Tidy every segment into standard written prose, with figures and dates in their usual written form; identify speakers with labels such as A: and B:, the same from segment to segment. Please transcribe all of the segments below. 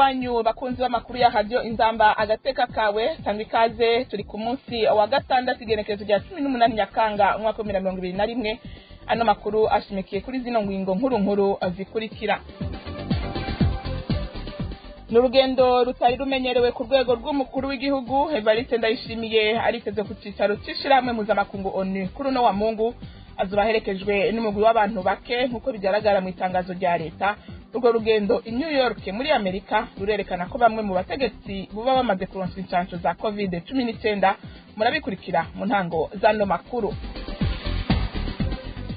A: wanyu bakunzi b'amakuru ya radio Inzamba agateka kawe tanga ikaze turi ku munsi wa gatandatu igenekerezo rya 18 Nyakanga umwaka wa 2021 ano makuru ashimikiye kuri zino ngingo nkuru zikurikira. N'urugendo rutari rumenyerewe ku rwego rw'umukuru w'igihugu Evariste Ndayishimiye ariteze ku cicaro c'ishirahamwe mpuzamakungu ONU kuri no wa Mungu azobaherekejwe n'umugwi w'abantu bake nkuko bigaragara mu itangazo rya leta. Urwo rugendo i New York muri Amerika rurerekana ko bamwe mu bategetsi buba bamaze kuronswa incanco za COVID-19 murabikurikira mu ntango zano makuru.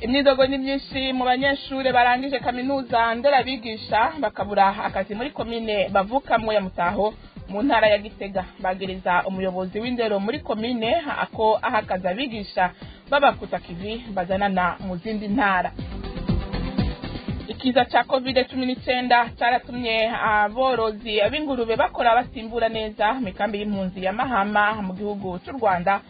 A: Imyidogo ni myinshi mu banyeshure barangije kaminuza nderabigisha bakabura akazi muri komine bavukamwe ya Mutaho mu ntara ya Gitega. Bagereza umuyobozi w'indero muri komine ako ahakaza abigisha babakuta kivi bazanana mu zindi ntara. Ikiza cha COVID-19 cyaratumye aborozi ab'ingurube bakora basimbura neza mikambi y'impunzi ya Mahama mu gihugu cy'u Rwanda.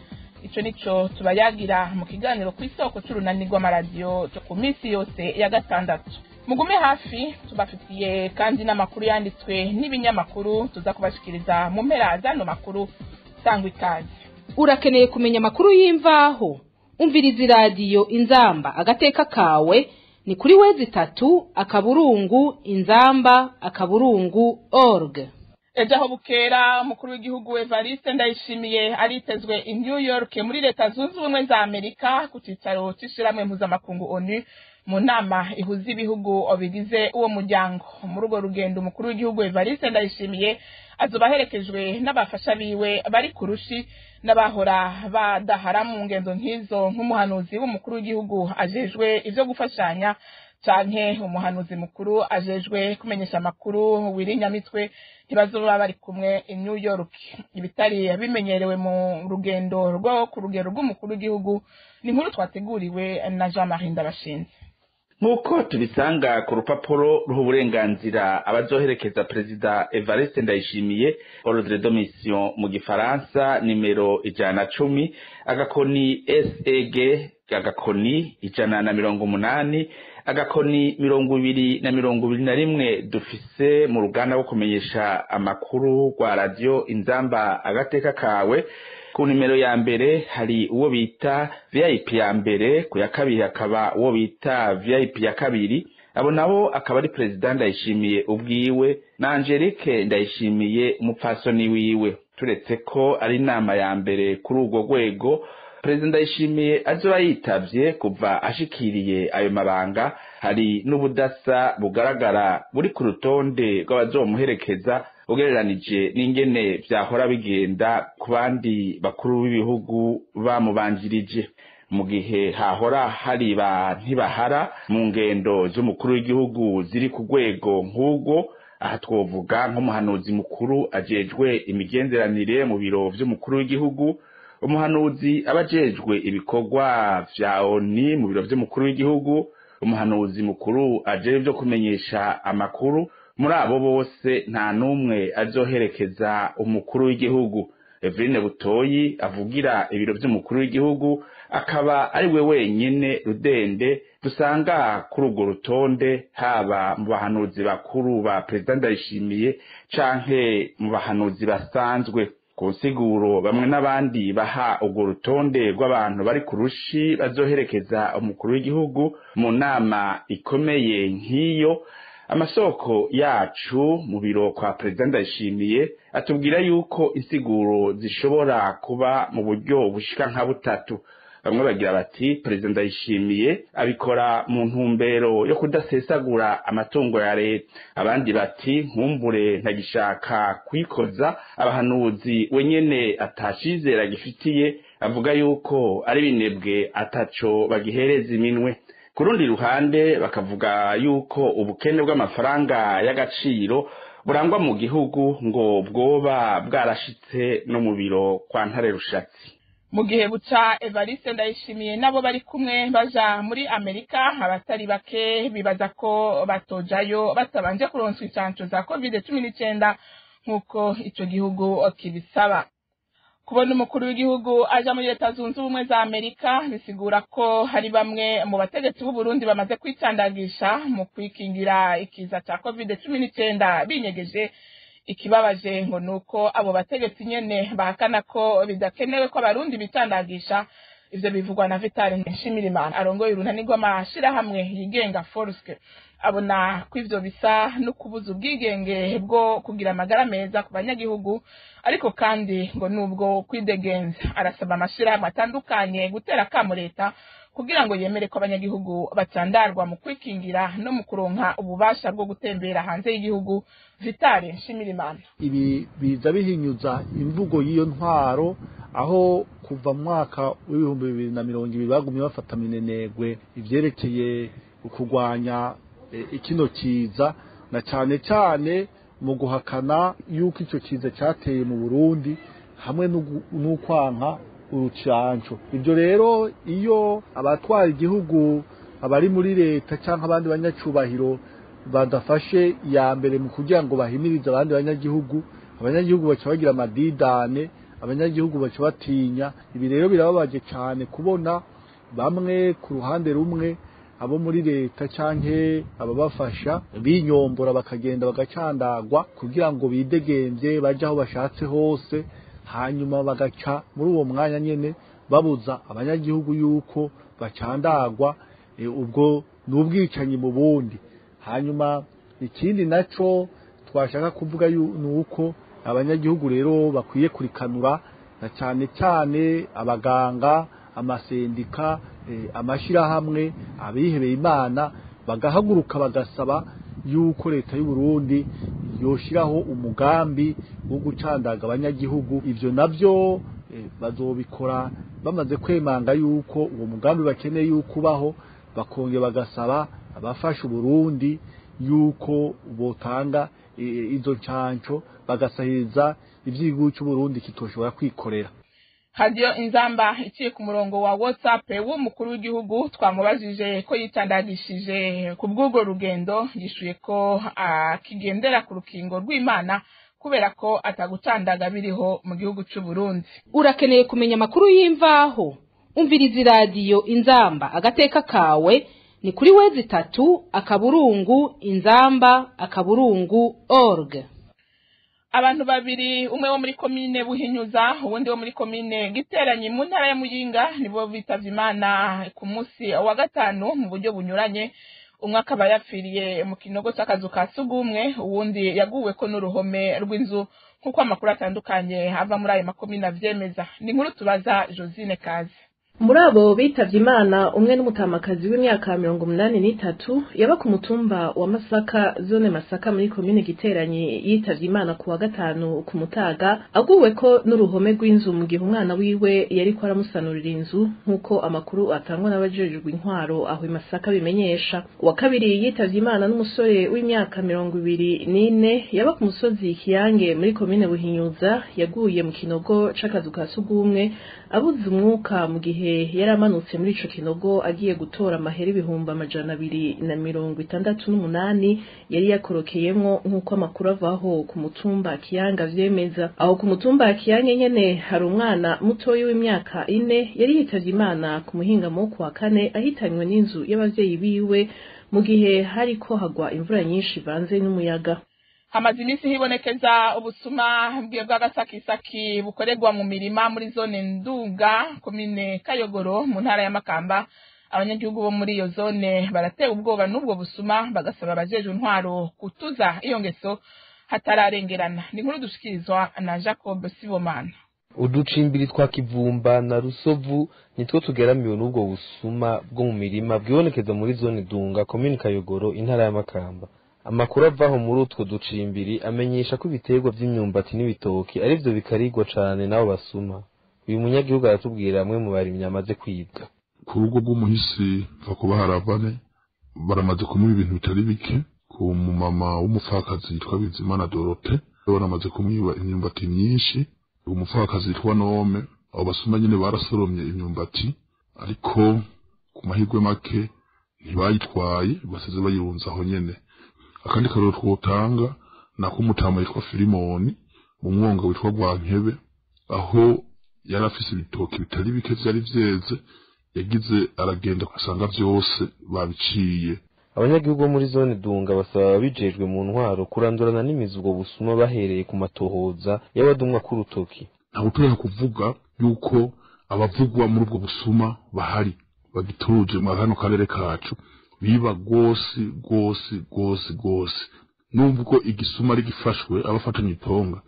A: Ico nico tubayagira mu kiganiro ku isoko c'urunani rw'amaradiyo cyo ku minsi yose ya gatandatu. Mugume hafi tubafitiye kandi n'amakuru yanditswe n'ibinyamakuru tuza kubashikiriza mu mpera zano makuru sangwa ikaze.
B: Urakeneye kumenya amakuru y'imvaho umviriza radio Inzamba agateka kawe ni kuri wezi 3 akaburungu inzamba akaburungu org.
A: Ejaho bukera umukuru w'igihugu Evariste Ndayishimiye aritezwe i New York muri leta zunze ubumwe za Amerika ku cicaro c'ishirahamwe mpuzamakungu ONU mu nama ihuza ibihugu bigize uwo muryango. Muri urwo rugendo umukuru w'igihugu Evariste Ndayishimiye azobaherekejwe n'abafasha biwe bari kurushi n'abahora badahara mu ngendo nk'izo nk'umuhanuzi w'umukuru w'igihugu ajejwe ivyo gufashanya canke umuhanuzi mukuru ajejwe kumenyesha amakuru Wirinyamitwe ntibazoba bari kumwe i New York. Ibitari bimenyerewe mu rugendo rwo ku rugero rw'umukuru w'igihugu ni nkuru twateguriwe na Jean-Marie Ndabashinze.
C: Nkuko tubisanga ku rupapuro rw'uburenganzira abazoherekeza Perezida Evariste Ndayishimiye ordre de mission mu gifaransa nimero 110 agakoni SEG agakoni 180 agakoni 221 dufise mu ruganda rwo kumenyesha amakuru kwa radio Inzamba agateka kawe. Ku nimero ya mbere hari uwo bita VIP ya mbere, ku ya kabiri akaba uwo bita VIP ya kabiri. Abo nabo akaba ari President Ndayishimiye ubwiwe na Angelique Ndayishimiye umupfasoni wiwe. Turetse ko ari inama ya mbere kuri urwo rwego President Ndayishimiye azoba yitavye kuva ashikiriye ayo mabanga, hari n'ubudasa bugaragara buri ku rutonde rw'abazomuherekeza ugereranije n'ingene vyahora bigenda ku bandi bakuru b'ibihugu bamubanjirije. Mu gihe hahora hari ba ntibahara mu ngendo z'umukuru w'igihugu ziri ku rwego nk'ubwo, aha twovuga nk'umuhanuzi mukuru ajejwe imigenderanire mu biro vy'umukuru w'igihugu, umuhanuzi abajejwe ibikorwa vya ONU mu biro vy'umukuru w'igihugu, umuhanuzi mukuru ajejwe byo kumenyesha amakuru. Muri abo bose nta numwe azoherekeza umukuru w'igihugu. Evrine Butoyi avugira ibiro vy'umukuru w'igihugu akaba ari we wenyene rudende dusanga kuri urwo rutonde, haba mu bahanuzi bakuru ba President Ndayishimiye canke mu bahanuzi basanzwe. Ku nsiguro bamwe n'abandi baha urwo rutonde rw'abantu bari kurushi bazoherekeza umukuru w'igihugu mu nama ikomeye nk'iyo. Amasoko yacu mu biro kwa President Ndayishimiye atubwira yuko insiguro zishobora kuba mu buryo bushika nka butatu. Bamwe bagira bati President Ndayishimiye abikora mu ntumbero yo kudasesagura amatungo ya leta. Abandi bati nkumbure ntagishaka kwikoza abahanuzi wenyene atashizera gifitiye, avuga yuko ari binebwe ataco bagihereza iminwe. Kurundi ruhande bakavuga yuko ubukene bw'amafaranga y'agaciro burangwa mu gihugu ngo bwoba bwarashitse no mu biro kwa Ntare Rushatsi.
A: Mu gihe buca Evariste Ndayishimiye nabo bari kumwe baja muri Amerika, abatari bake bibaza ko batojayo batabanje kuronswa incanco za COVID-19 nkuko ico gihugu kibisaba. Kubona umukuru w'igihugu aja muri leta zunze ubumwe za Amerika bisigura ko hari bamwe mu bategetsi b'u Burundi bamaze kwicandagisha mu kwikingira ikiza ca COVID-19 binyegeje ikibabaje ngo nuko abo bategetsi nyene bahakana ko bidakenewe ko abarundi bitandagisha. Ivyo bivugwa na Vital Nshimirimana arongoye urunani rw'amashirahamwe yigenga Forske. Abona ko ivyo bisa no kubuza ubwigenge bwo kugira amagara meza ku banyagihugu, ariko kandi ngo nubwo kwidegenza. Arasaba amashirahamwe atandukanye gutera kamo leta kugira ngo yemere ko abanyagihugu batandarwa mu kwikingira no mu kuronka ububasha bwo gutembera hanze y'igihugu. Vital Nshimirimana:
D: ibi biza bihinyuza imvugo y'iyo ntwaro, aho kuva mu mwaka w'2020 bagumye bafata minenegwe ivyerekeye ukugwanya ikino kiza, na cyane cyane mu guhakana yuko icyo kiza cyateye mu Burundi hamwe n'ukwanka urucanco. Ibyo rero iyo abatwara igihugu, abari muri leta cyangwa abandi banyacubahiro badafashe ya mbere mu kugira ngo bahimirize abandi banyagihugu, abanyagihugu baca bagira amadidane, abanyagihugu baca batinya. Ibi rero birababaje cyane kubona bamwe ku ruhande rumwe, abo muri leta canke ababafasha, binyombora bakagenda bagacandagwa kugira ngo bidegemvye baje aho bashatse hose, hanyuma bagaca muri uwo mwanya nyene babuza abanyagihugu yuko bacandagwa. Ubwo n'ubwicanyi mu bundi. Hanyuma ikindi naco twashaka kuvuga nuko abanyagihugu rero bakwiye kurikanura, na cyane cyane abaganga, amasendika, amashirahamwe, abihebeye Imana, bagahaguruka bagasaba yuko leta y'u Burundi yoshiraho umugambi wo gucandaga abanyagihugu. Ivyo navyo bazobikora bamaze kwemanga yuko uwo mugambi bakeneye yuko ubaho, bakongera bagasaba abafasha Burundi yuko botanga izo canco, bagasahiriza ivy'igihugu cy'u Burundi kitoshobora kwikorera.
A: Radio Inzamba iciye ku murongo wa WhatsApp w'umukuru w'igihugu twamubajije ko yitandagishije ku bw'ubwo rugendo, yishuye ko akigendera ku rukingo rw'Imana kubera ko atagucandaga biriho mu gihugu cy'u Burundi.
B: Urakeneye kumenya amakuru y'imvaho? Umviriza radio Inzamba agateka kawe, ni kuri www.inzamba.org.
A: Abantu babiri, umwe wo muri komine Buhinyuza, uwundi wo muri komine Giteranyi mu ntara ya Muyinga, nibo bitavye Imana ku munsi wa gatanu mu buryo bunyuranye. Umwe akaba yapfiriye mu kinogo cy'akazu ka sugumwe, uwundi yaguweko n'uruhome rw'inzu, kuko amakuru atandukanye ava muri ayo makomine avyemeza. Ni nkuru tubaza Josine Kazi.
E: Muri abo bitavye Imana, umwe n'umutamakazi w'imyaka 83 yaba ku mutumba wa Masaka, zone Masaka muri komine Giteranyi, yitavye Imana ku wa gatanu ku mutaga, aguweko n'uruhome rw'inzu mu gihe umwana wiwe yari ko aramusanurira inzu, nkuko amakuru atangwa n'abajejwe intwaro aho i Masaka bimenyesha. Uwa kabiri yitavye Imana n'umusore w'imyaka 24 yaba ku musozi Kiyange muri komine Buhinyuza, yaguye mu kinogo c'akazu ka sugumwe abuze umwuka mu gihe yaramanutse muri ico kinogo agiye gutora amahera 268 yari yakorokeyemwo, nkuko amakuru avaho ku mutumba Kiyanga vyemeza. Aho ku mutumba Kiyange nyene hari umwana mutoyi w'imyaka 4 yari yitavye Imana ku muhingamo ku wa kane, ahitanywe n'inzu y'abavyeyi biwe mu gihe hariko hagwa imvura nyinshi banze n'umuyaga.
A: Hamaze iminsi hibonekeza ubusuma bw'agasakisaki bukorerwa mu mirima muri zone Ndunga, komine Kayogoro mu ntara ya Makamba. Abanyagihugu bo muri iyo zone baratewe ubwoba n'ubwo busuma, bagasaba abajeje intwaro kutuza iyo ngeso hatararengerana. Ni nkuru dushikirizwa na Jacob Sibomana.
F: Uducimbiri twa Kivumba na Rusovu nitwo tugeramiwe n'ubwo busuma bwo mu mirima bwibonekeza muri zone Ndunga, komine Kayogoro, intara ya Makamba. Amakuru avaho muri utwo ducimbiri amenyesha ko ibiterwa by'imyumbati n'ibitoki ari byo bikarigwa cane n'abo basuma. Uyu munyagihugu aratubwira amwe mu barimyi amaze kwibwa.
G: Ku rugo rw'umuhisi Vakuba Haravane baramaze kumuha ibintu bitari bike. Ku mumama w'umupfakazi yitwa Bizimana Dorote baramaze kumwiba imyumbati myinshi. Umupfakazi yitwa Nome, abo basuma nyine barasoromye imyumbati, ariko ku mahirwe make ntibayitwaye, basize bayirunza aho nyene. Akandi karoro twotanga nako umutama yitwa Filimoni mu mwonga witwa Rwankebe, aho yari afise ibitoki bitari bike vyari vyeze, yagize aragenda kusanga vyose babiciye.
F: abanyagihugu bo muri zone Dunga basaba ababijejwe mu ntwaro kurandurana n'imizi ubwo busuma bahereye ku matohoza y'abadumwa k'urutoki.
G: ntabwo tureka kuvuga yuko abavugwa muri ubwo busuma bahari bagituje mu kano karere kacu biba gose nubwo igisuma ari gifashwe abafatanye itonga.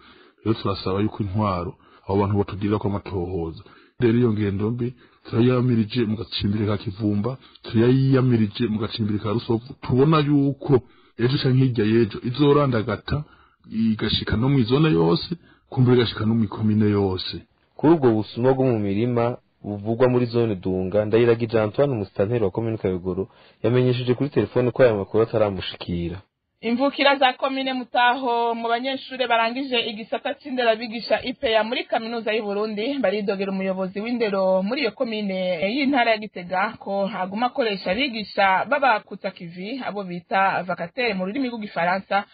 G: Rero turasaba yuko intwaro abo bantu batugirira ko amatohoza. Rero iyo ngendo mbi turayamirije mu gacimbiri ka Kivumba, turayamirije mu gacimbiri ka Rusovu. Tubona yuko ejo canke hirya yejo izorandagata igashika no mw'izone yose, kumbere igashika no mw'ikomine yose.
F: Kuri ubwo busuma bwo mu mirima buvugwa muri zone Dunga, Ndayiragije Antoine Musitanteri wa komine Kayogoro yamenyesheje kuri telefone ko aya makuru ataramushikira.
A: Imvukira za komine Mutaho mu banyeshure barangije igisata c'indero bigisha IPEA muri kaminuza y'u Burundi baridogera umuyobozi w'indero muri iyo komine y'intara ya Gitega ko haguma akoresha bigisha babakutsa kivi abo bita vacataire mu rurimi rw'igifaransa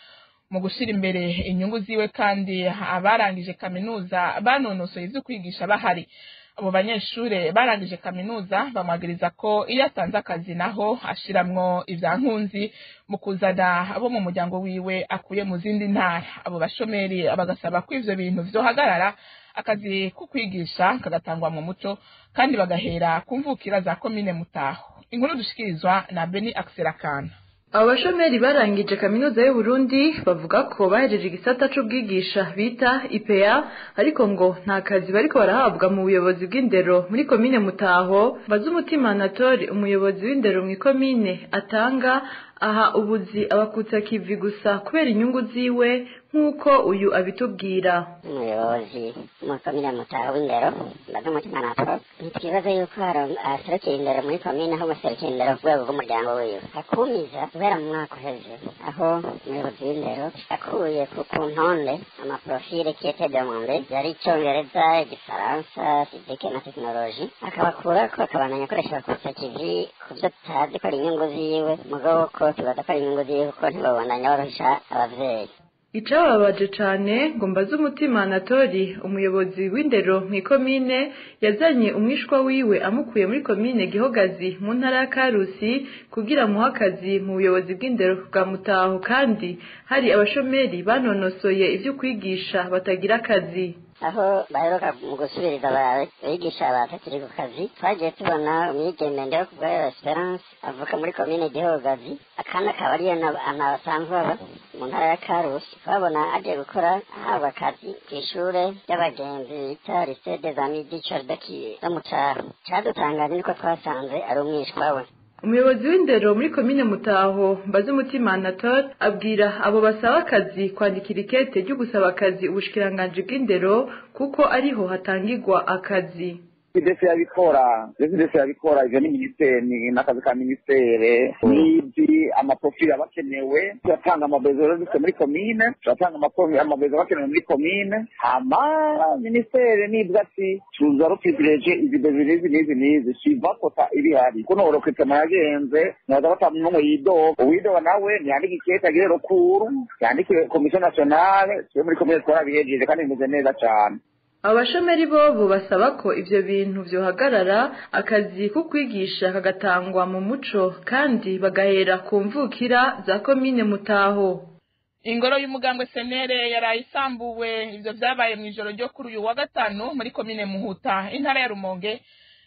A: mu gushira imbere inyungu ziwe, kandi abarangije kaminuza banonosoye ivyo kwigisha bahari. Abo banyeshure barangije kaminuza bamwagiriza ko iyo atanze akazi naho ashiramwo ivyankunzi mu kuzana abo mu muryango wiwe akuye mu zindi ntara. Abo bashomeri bagasaba ko ivyo bintu vyohagarara, akazi ko kwigisha kagatangwa mu muco kandi bagahera kumvukira za komine Mutaho. Inkuru dushikirizwa na Beni Akserakana.
H: Abo bashomeri barangije kaminuza y'u Burundi bavuga ko bahejeje igisata c'ubwigisha bita IPEA, ariko ngo nta kazi bariko barahabwa mu buyobozi bw'indero muri komine Mutaho. Bazumutima Anatole, umuyobozi w'indero mu komine, atanga aha ubuzi abakutsa kivi gusa kubera inyungu ziwe nk'uko uyu abitubwira.
I: Umuyobozi mu komine Mutaho w'indero Bazumutima Anatole ntikibaza yuko aserukira indero muri komine aho guserukira indero ku rwego rw'umuryango wiwe akumiza kubera mu mwaka uheze, aho umuyobozi w'indero akuye ku ntonde amaprofile qui était demandé yari icongereza, igifaransa, physique na tekinoloji, akabakurako akabandanya akoresha abakutsa kivi ku vyo tutazi ko ari inyungu ziwe, mugabo ko tubaza ko ari inyungu ziwe kuko ntibabandanya baruhisha abavyeyi.
H: Icababaje cane ngo Mbazumutima Anatoli, umuyobozi w'indero mu komine, yazanye umwishwa wiwe amukuye muri komine Gihogazi mu ntara ya Karusi kugira muha akazi mu buyobozi bw'indero bwa Mutaho, kandi hari abashomeri banonosoye ivyo kwigisha batagira akazi.
I: Aho baheruka mu gusubiriza abigisha batakiri ku kazi, twagiye tubona umwigeme Ndeho kubwayo Esperance avuka muri komine Gihogazi, akana akaba ariyo basanzwe baba mu ntara ya Karusi. Twabona agiye gukora ahabwa akazi kw'ishure ry'abagenzi bita Lycée des Amis du Chardaki zo mu Caro. Cadutangaje niko twasanze ari umwishwa we.
H: Umuyobozi w'indero muri komine Mutaho Mbazumutima Anatole abwira abo basaba akazi kwandikira ikete ryo gusaba akazi ubushikiranganje bw'indero kuko ariho hatangirwa akazi.
J: Ndetse yabikora ivyo ni ministeri n'akazi ka ministeri n'ibyi amaprofili abakenewe, turatanga amabezo yose muri komine, turatanga amabezo abakenewe muri komine, hama ministeri nibwa ati tuza rupipireje ibibezo n'izi shiva kota ibihari kuno oroketema yagenze naza batamu no yidoga nawe ntiyandika ikete agire rukuru, yandike komisiyo nationale cyo muri komine twarabihejeje kandi bimeze neza cyane.
H: Abashomeri bobo basaba ko ivyo bintu vyohagarara, akazi ko kwigisha kagatangwa mu muco kandi bagahera ku mvukira za komine Mutaho.
A: Ingoro y'umugambwe Senere yarayisambuwe. Ivyo vyabaye mw'ijoro ryo kuri uyu wa gatanu muri komine Muhuta intara ya Rumonge.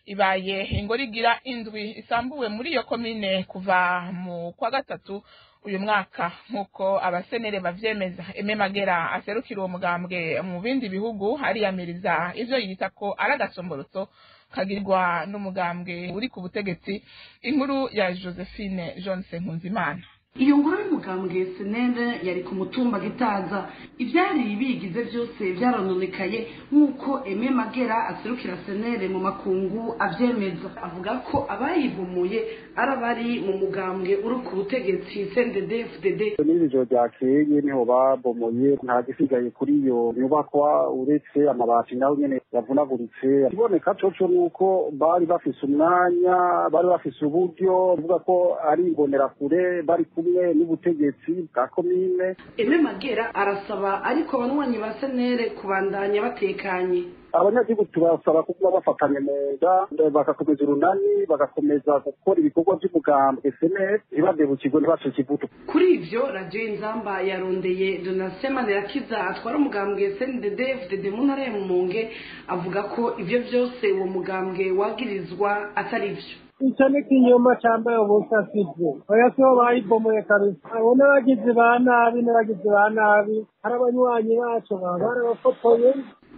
A: Ibaye ingoro igira indwi isambuwe muri iyo komine kuva mu kwa gatatu uyu mwaka nkuko abasenere bavyemeza. Eme Magera aserukira uwo mugambwe mu bindi bihugu ariyamiriza ivyo yita ko ari agasomborotso kagirwa n'umugambwe uri ku butegetsi. Inkuru ya Josephine Johnson Nkunzimana.
K: Iyo ngoro y'umugambwe Senere yari ku mutumba Gitaza, ivyari bigize vyose vyarononekaye nk'uko Eme Magera aserukira Senere mu makungu avyemeza. Avuga ko abayivumuye ari abari mu mugambwe uri ku butegetsi CNDD-FDD.
L: N'ijoro ryakeye niho babomoye, nta gisigaye kuri iyo nyubakwa uretse amabati naho nyene yavunaguritse. Iboneka coco nuko bari bafise umwanya, bari bafise uburyo, uvuga ko ari imbonera kure bari kumwe n'ubutegetsi bwa komine.
K: Aime Magera arasaba ariko abanywanyi ba senere kubandanya batekanye.
L: Abanyagihugu turasaba kuba bafatanye neza bagakomeza urunani bagakomeza gukora ibikorwa by'umugambwe senere ntibadebukirwe ntibacike ivutu.
K: Kuri ivyo radio Inzamba yarondeye Donatien Manirakiza atwara umugambwe CNDD-FDD mu ntara ya Rumonge avuga ko ivyo vyose uwo mugambwe wagirizwa atari vyo.
M: Icyo ni ikinyoma cyambaye ubusa sibyo. Oya so bayibomoye kabisa. Abo n'abagizi ba nabi hari abanywanyi bacu barabafotoye.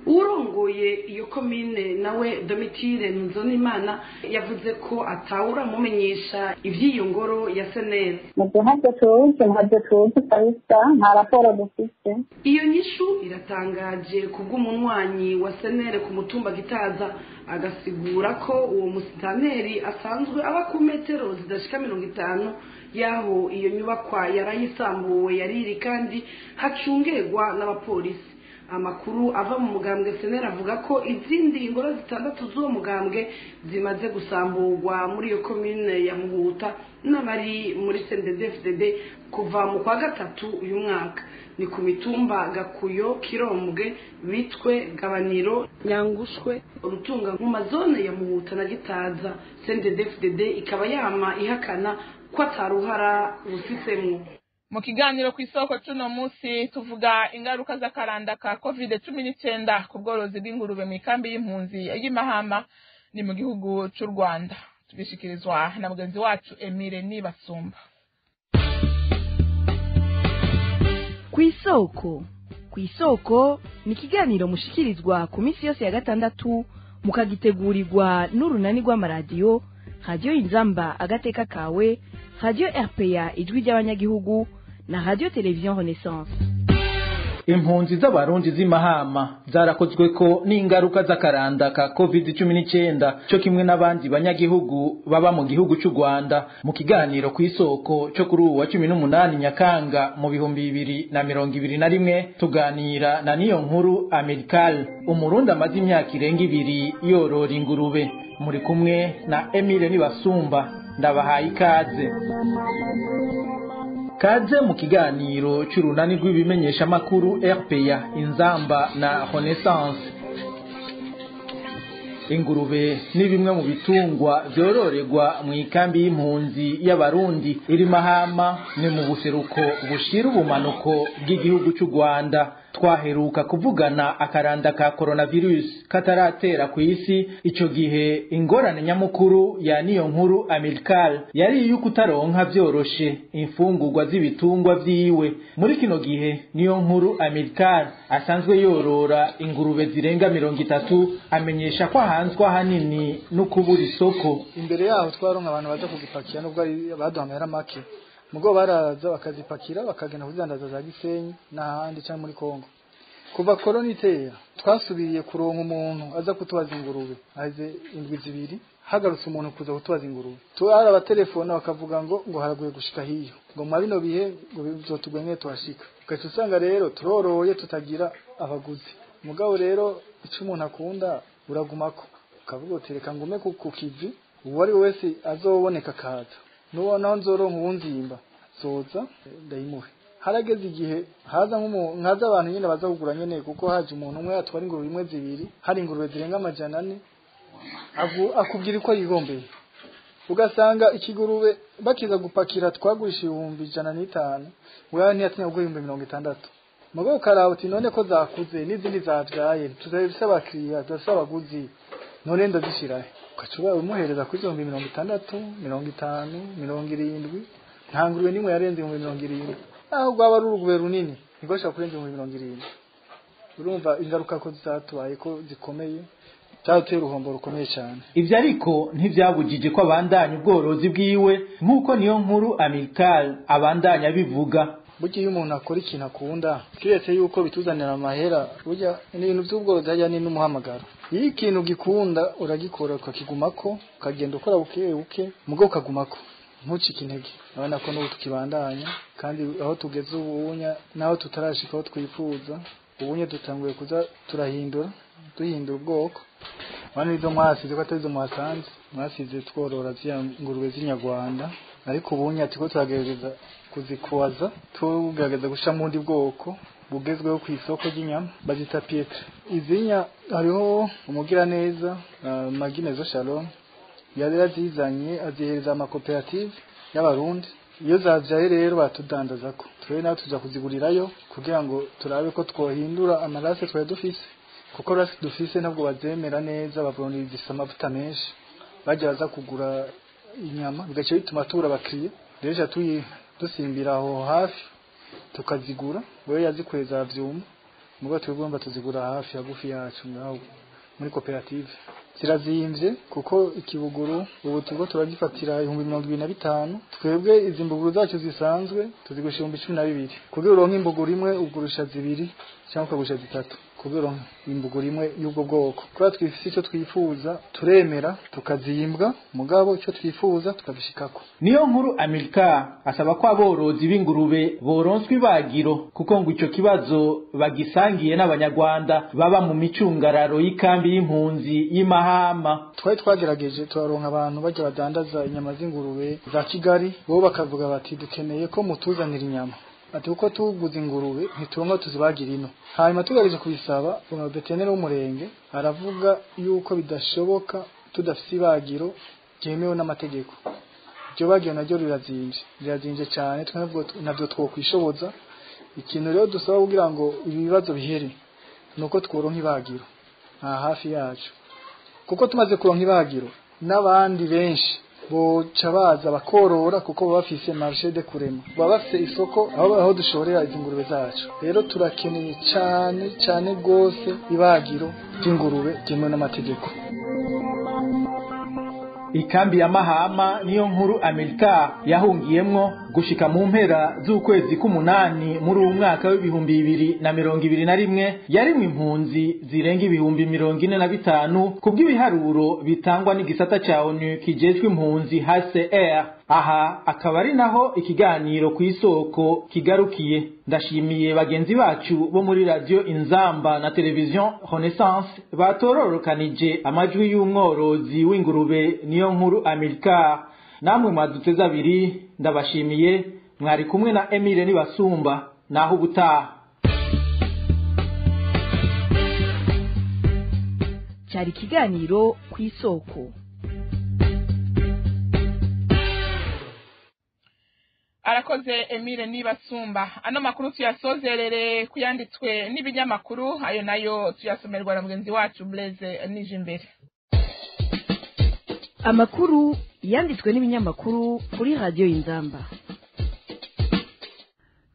K: Urongoye iyo komine nawe Domitire Nzonimana yavuze ko atawura mumenyesha ivy'iyo ngoro ya senere.
N: Ntabwo tuzi kabisa nta raporo dufite.
K: Iyo nyishu iratangaje kubw'umunywanyi wa senere ku mutumba Gitaza agasigura ko uwo musitaneri asanzwe aba ku metero zidashika 50 yaho iyo nyubakwa yarayisambuwe yariri kandi hacungerwa n'abapolisi. Amakuru ava mu mugambwe senera avuga ko izindi ngoro 6 z'uwo mugambwe zimaze gusamburwa muri iyo komine ya Muhuta n'abari muri CNDD-FDD kuva mu kwa gatatu uyu mwaka. Ni ku mitumba Gakuyo, Kirombwe, Bitwe, Gabaniro, Nyangushwe, Urutunga mu mazone ya Muhuta na Gitaza. CNDD-FDD ikaba yama ihakana ko ataruhara rufisemo.
A: Mu kiganiro ku isoko cuno munsi tuvuga ingaruka z'akaranda ka COVID-19 ku bworozi bw'ingurube mu ikambi y'impunzi y'Imahama ni mu gihugu cy'u Rwanda. Tubishikirizwa na mugenzi wacu Emile Nibasumba.
O: Ku isoko ni ikiganiro mushikirizwa ku minsi yose ya gatandatu mukagitegurirwa n'urunani rw'amaradiyo Radio Inzamba agateka kawe, Radio RPA ijwi ry'abanyagihugu na Radio Television Renaissance.
P: Impunzi z'abarundi z'Imahama zarakozwe ko n'ingaruka z'akaranda ka COVID-19 cyo kimwe n'abandi banyagihugu baba mu gihugu cy'u Rwanda. Mu kiganiro ku isoko cyo kuri uwa 18 Nyakanga mu 2021 tuganira na niyo nkuru Americal, umurundi amaze imyaka irenga 2 yorora ingurube. Muri kumwe na Emile Nibasumba, ndabahaye ikaze. Kaze mu kiganiro cy'urunani rw'ibimenyesha makuru RPA, Inzamba na Renaissance. Ingurube ni bimwe mu bitungwa byororerwa mu ikambi y'impunzi y'abarundi iri Mahama, ni mu buseruko bushira ubumanuko bw'igihugu cy'u Rwanda. Twaheruka kuvugana akaranda ka coronavirus kataratera ku isi. Ico gihe ingorane nyamukuru ya niyo nkuru Americal yari yuko utaronka byoroshe imfungurwa z'ibitungwa vyiwe. Muri kino gihe niyo nkuru Americal asanzwe yorora ingurube zirenga 30, amenyesha ko ahanzwe hanini no kubura isoko.
Q: Imbere yaho twaronka abantu baza kuzipakira nubwo baduhamera make, mugo baraza bakazipakira bakagenda kuzandaza za Gisenyi n'ahandi cyangwa muri Kongo. Kuva korona itera twasubiriye kuronka umuntu aza kutubaza ingurube aze indwi zibiri, hagarutse umuntu kuza kutubaza ingurube. Tuara abatelefona bakavuga ngo haraguye gushika hiyo, ngo mwabino bihe ngo bizotugwenge tuhashika. Ugaca usanga rero turoroye tutagira abaguzi. Mugabo rero icyo umuntu akunda uragumako, ukavuga utereka ngume ku kivi, uwari wese azoboneka kaza. Nuwo naho nzoronka uwunzimba soza ndayimuhe. Harageze igihe haza nkaza abantu nyine baza kugura nyene, kuko haje umuntu umwe atwara ingurube imwe zibiri, hari ingurube zirenga 400, akubwira ko yigombeye. Ugasanga ikigurube bakiza gupakira twagurisha 105, wewe ntiyatinya kugura 60. Mugo karaba uti none ko zakuze n'izindi zavyaye tuzabisa abakiriya zasaba abaguzi, none ndazishirahe. Ukacuba umuhereza kuri 60, 50, 70, nta ngurube nimwe yarenze 70. Aho gwaba rurugube runini ntigosha kurenza 70. Urumva ingaruka ko zatubaye ko zikomeye, cyateye uruhombo rukomeye cyane.
P: Ivyo ariko ntivyabujije ko abandanya ubworozi bwiwe, nkuko niyo nkuru Americal abandanya bivuga.
Q: Bugiye umuntu akora ikintu akunda, kiretse yuko bituzanira amahera, burya n'ibintu by'ubworozi hajya ni n'umuhamagaro. Iyo ikintu gikunda uragikora ukakigumako, ukagenda ukora buke mugo ukagumako, ntucike intege. Abana ko n'ubu tukibandanya, kandi aho tugeze ubunya naho tutarashika aho twifuza, ubunye dutanguye kuza turahindura ubwoko. Bane izo mwasize ko atarizo mwasanze, mwasize tworora zya ngurube z'inyarwanda, ariko ubunye atiko turagereza kuzikuwaza tugerageza gushyira mu bundi bwoko bugezweho ku isoko ry'inyama bazita pietre. Izinya hariho umugiraneza Maginezo Shalom yari yazizanye azihereza amakoperative y'abarundi, iyo zavyaye rero batudandazako twe nawe tuza kuzigurirayo kugira ngo turabe ko twohindura amarase twari dufise, kuko rase dufise ntabwo bazemera neza, bavuniriza amavuta menshi bajya baza kugura inyama bigace bituma tubura abakiriya. Rero dusimbira aho hafi tukazigura, wewe yazikweza vyuma mugo twigomba tuzigura hafi hagufi yacu ngaho muri koperative. Zirazimvye kuko ikibuguru ubu turiko turagifatira 25,000, twebwe izi mbuguru zacu zisanzwe tuzigusha 12,000. Kugira uronke imbuguru imwe ugurusha zibiri cyangwa ukagusha zitatu kugira uronke imbuguru imwe y'ubwo bwoko. Kwa twifise icyo twifuza turemera tukazimbwa, mugabo icyo twifuza tukabishikako.
P: Niyo nkuru Amerika asaba ko aborozi b'ingurube boronswa ibagiro, kuko ngo ico kibazo bagisangiye n'abanyarwanda baba mu micungararo y'ikambi y'impunzi y'Imahama.
Q: Twari twagerageje turaronka abantu bajya badandaza inyama z'ingurube za Kigali, bo bakavuga bati dukeneye ko mutuzanira inyama, ati uko tuguze ingurube ntituronka tuzibagira ino. Hanyuma tugareje kubisaba umuveterineri w'umurenge aravuga yuko bidashoboka tudafise ibagiro ryemewe n'amategeko. Iryo bagiro naryo rirazinje cyane, twebwe nabyo twokwishoboza. Ikintu rero dusaba kugira ngo ibibazo bihere nuko tworonka ibagiro hafi yacu, kuko tumaze kuronka ibagiro n'abandi benshi boca baza bakorora, kuko baba bafise marché de kurema, baba bafise isoko aho dushorera izi ngurube zacu. Rero turakeneye cyane gose ibagiro ry'ingurube ryemewe n'amategeko.
P: Ikambi ya Mahama niyo nkuru Amerika yahungiyemwo gushika mu mpera z'ukwezi k'umunani muri uyu mwaka w'2021 yarimwe impunzi zirenga 45,000 kubw'ibiharuro bitangwa n'igisata ca ONU kijejwe impunzi HCR. Aha akaba ari naho ikiganiro ku isoko kigarukiye. Ndashimiye bagenzi bacu bo muri radio Inzamba na television Renaissance batororokanije amajwi y'umworozi w'ingurube niyo nkuru Amerika. Namwe mwaduteza abiri ndabashimiye, mwari kumwe na Emile Nibasumba, naho ubutaha.
O: Cyari kiganiro ku isoko.
A: Arakoze Emile Nibasumba. Ano makuru tuyasozerere kuyanditswe n'ibinyamakuru, ayo nayo tuyasomerwa na mugenzi wacu Blaise Nijimbere.
O: Amakuru yanditswe n'ibinyamakuru kuri radio Inzamba.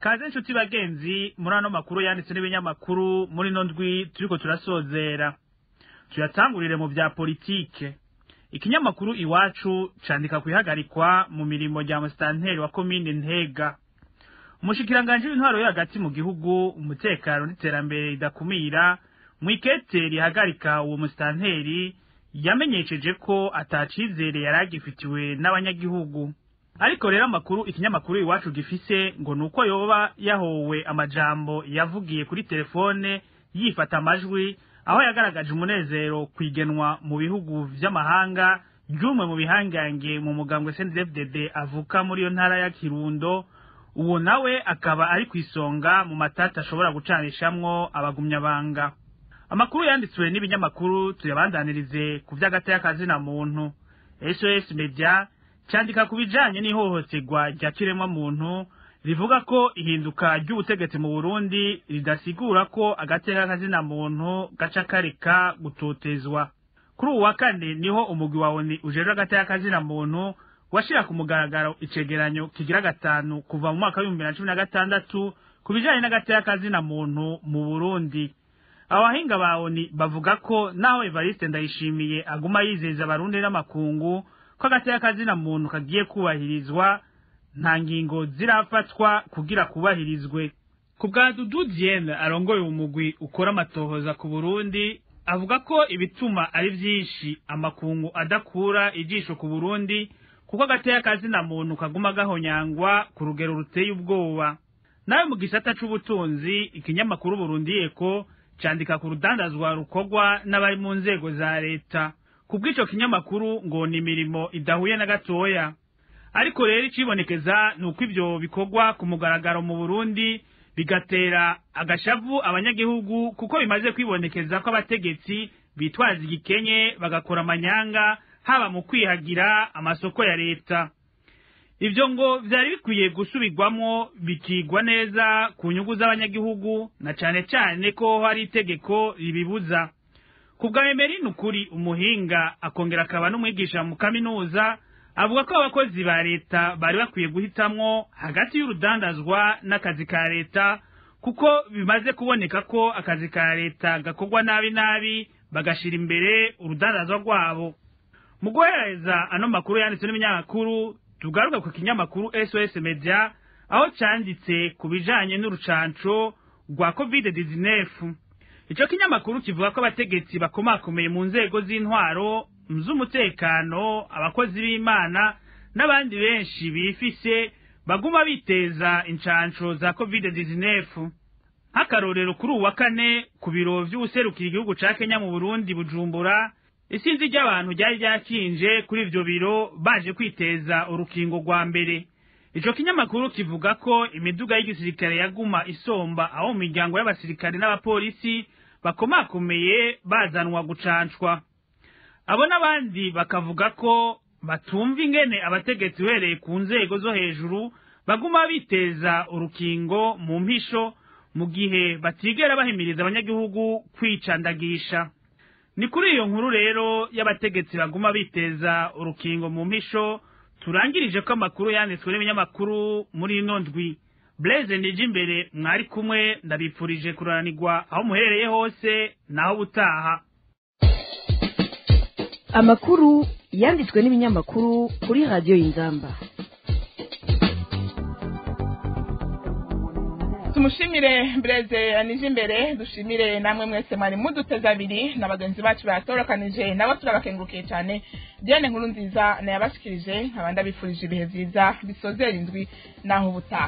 R: Kaze nshuti bagenzi muri ano makuru yanditswe n'ibinyamakuru muri ndwi turiko turasozera. Tuyatangurire mu bya politike. Ikinyamakuru Iwacu candika kwihagarikwa mu mirimo rya musitanteri wa komine Ntega. Umushikiranganje w'intwaro yo hagati mu gihugu, umutekano n'iterambere ridakumira, mwikete rihagarika uwo musitanteri yamenyesheje ko atacizere yaragifitiwe n'abanyagihugu. Ariko rero amakuru ikinyamakuru Iwacu gifise ngo nuko yoba yahowe amajambo yavugiye kuri telefone yifata amajwi, aho yagaragaje umunezero kwigenwa mu bihugu vy'amahanga ryumwe mu bihangange mu mugambwe CNDD-FDD avuka muri yo ntara ya Kirundo. Uwo nawe akaba ari kwisonga mu matata ashobora gucanishamwo abagumyabanga. Amakuru yanditswe n'ibinyamakuru tuyabandanirize ku vy'agateka na muntu. SOS Media candika kubijanye n'ihohoterwa rya kiremwa muntu, rivuga ko ihinduka ry'ubutegetsi mu Burundi ridasigura ko agateka na muntu gaca kareka gutotezwa. Kuri uwa kane niho umugwi wa ONU ujejwe agateka na muntu washira ku mugaragaro icegeranyo kigira 5 kuva mu mwaka wa 2016 kubijanye n'agateka na muntu mu Burundi. Abahinga ba ONU bavuga ko naho Evariste Ndayishimiye aguma yizeza abarundi n'amakungu ko agateka na muntu kagiye kubahirizwa, nta ngingo zirafatwa kugira kubahirizwe. Kubwa Dudu Diene arongoye umugwi ukora amatohoza ku Burundi, avuga ko ibituma ari vyinshi amakungu adakura ijisho ku Burundi, kuko agateka na muntu kaguma gahonyangwa ku rugero ruteye ubwoba. Nawe mu gisata c'ubutunzi ikinyamakuru Burundi Eko candika ku rudandazwa rukogwa n'abari mu nzego za leta. Kubw'ico kinyamakuru ngo ni imirimo idahuye na gatoya. ariko rero icibonekeza nuko ivyo bikorwa ku mugaragaro mu Burundi bigatera agashavu abanyagihugu kuko bimaze kwibonekeza ko abategetsi bitwaza igikenye bagakora amanyanga haba mu kwihagira amasoko ya leta. Ivyo ngo vyari bikwiye gusubirwamo bikigwa neza ku nyungu z'abanyagihugu na cane cane ko hari itegeko ribibuza. Kubwa Emery Nukuri umuhinga akongera akaba n'umwigisha mu kaminuza avuga ko abakozi ba leta bari bakwiye guhitamwo hagati y'urudandazwa n'akazi ka leta kuko bimaze kuboneka ko akazi ka leta gakorwa nabi bagashira imbere urudandazwa rwabo. Mu guhereza ano makuru yanditse n'ibinyamakuru tugaruka ku kinyamakuru SOS Media aho cyanditse ku bijanye n'urucanco rwa COVID-19. Ico kinyamakuru kivuga ko abategetsi bakomakomeye mu nzego z'intwaro z'umutekano abakozi b'Imana n'abandi benshi bifise baguma biteza incanco za COVID-19. Hakarorero kuri uwa kane ku biro vy'userukira igihugu ca Kenya mu Burundi Bujumbura isinzi ry'abantu ryari ryakinje kuri ivyo biro baje kwiteza urukingo rwa mbere. Ico kinyamakuru kivuga ko imiduga y'igisirikare yaguma isomba aho mu miryango y'abasirikare n'abapolisi bakomakomeye bazanwa gucancwa. Abo n'abandi bakavuga ko batumva ingene abategetsi uhereye ku nzego zo hejuru baguma biteza urukingo mu mpisho mu gihe batigera bahimiriza abanyagihugu kwicandagisha. Ni kuri iyo nkuru rero y'abategetsi baguma biteza urukingo mu mpisho turangirije ko amakuru yanditswe n'ibinyamakuru muri ino ndwi. Blaise Nijimbere mwari kumwe ndabipfurije kuranirwa aho muherereye hose naho butaha.
O: Amakuru yanditswe n'ibinyamakuru kuri Radio Inzamba.
A: Tumushimire Blaise Nijimbere, dushimire namwe mwese mwari muduteza abiri n'abagenzi bacu batorokanije nabo turabakengurukiye cyane. Diane Nkuru nziza na yabashikirije abandi bifurije ibihe vyiza bisozera indwi naho butaha.